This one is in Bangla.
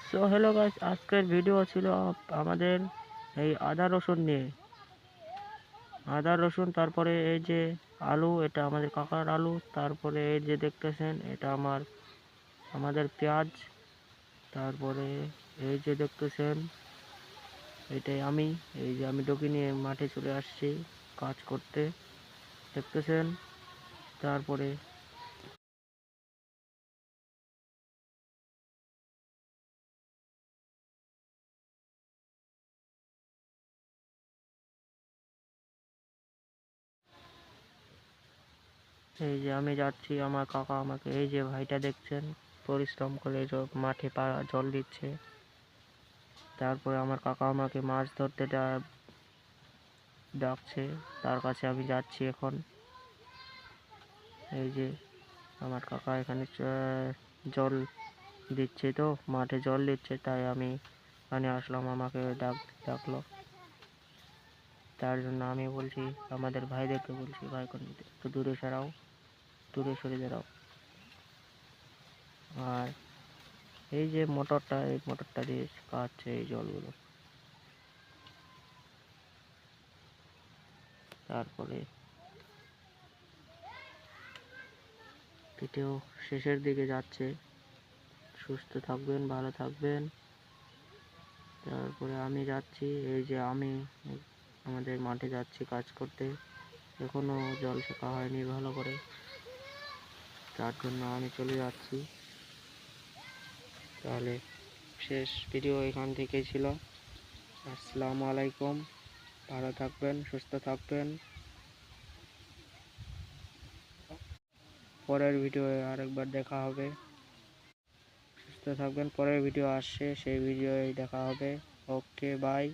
সো হ্যালো গাইস, আজকের ভিডিও ছিল আমাদের এই আদা রসুন নিয়ে। আদা রসুন, তারপরে এই যে আলু, এটা আমাদের কাকার আলু। তারপরে এই যে দেখতেছেন, এটা আমাদের পেঁয়াজ। তারপরে এই যে দেখতেছেন, এটাই আমি। এই যে আমি ডকি নিয়ে মাঠে চলে আসছি কাজ করতে, দেখতেছেন। তারপরে এই যে আমি যাচ্ছি, আমার কাকা আমাকে, এই যে ভাইটা দেখছেন, পরিশ্রম করে মাঠে জল দিচ্ছে। তারপরে আমার কাকা আমাকে মাছ ধরতে ডাকছে, তার কাছে আমি যাচ্ছি এখন। এই যে আমার কাকা এখানে জল দিচ্ছে, তো মাঠে জল দিচ্ছে, তাই আমি এখানে আসলাম, আমাকে ডাকলো। তার জন্য আমি বলছি, আমাদের ভাইদেরকে বলছি, ভাই কোন একটু দূরে সরাও, দূরে সরে দাঁড়াও। আর এই যে মোটরটা, এই মোটরটা দিয়ে কাটছে এই জলগুলো। তারপরে ভিডিও শেষের দিকে যাচ্ছে। সুস্থ থাকবেন, ভালো থাকবেন। তারপরে আমি যাচ্ছি, এই যে আমি আমাদের মাঠে যাচ্ছি কাজ করতে। এখনো জল শেখা হয়নি ভালো করে, তার জন্য আমি চলে যাচ্ছি। তাহলে শেষ ভিডিও এখান থেকেই ছিল। আসসালামু আলাইকুম, ভালো থাকবেন, সুস্থ থাকবেন। পরের ভিডিওয়ে আরেকবার দেখা হবে। সুস্থ থাকবেন, পরের ভিডিও আসছে, সেই ভিডিওয় দেখা হবে। ওকে, বাই।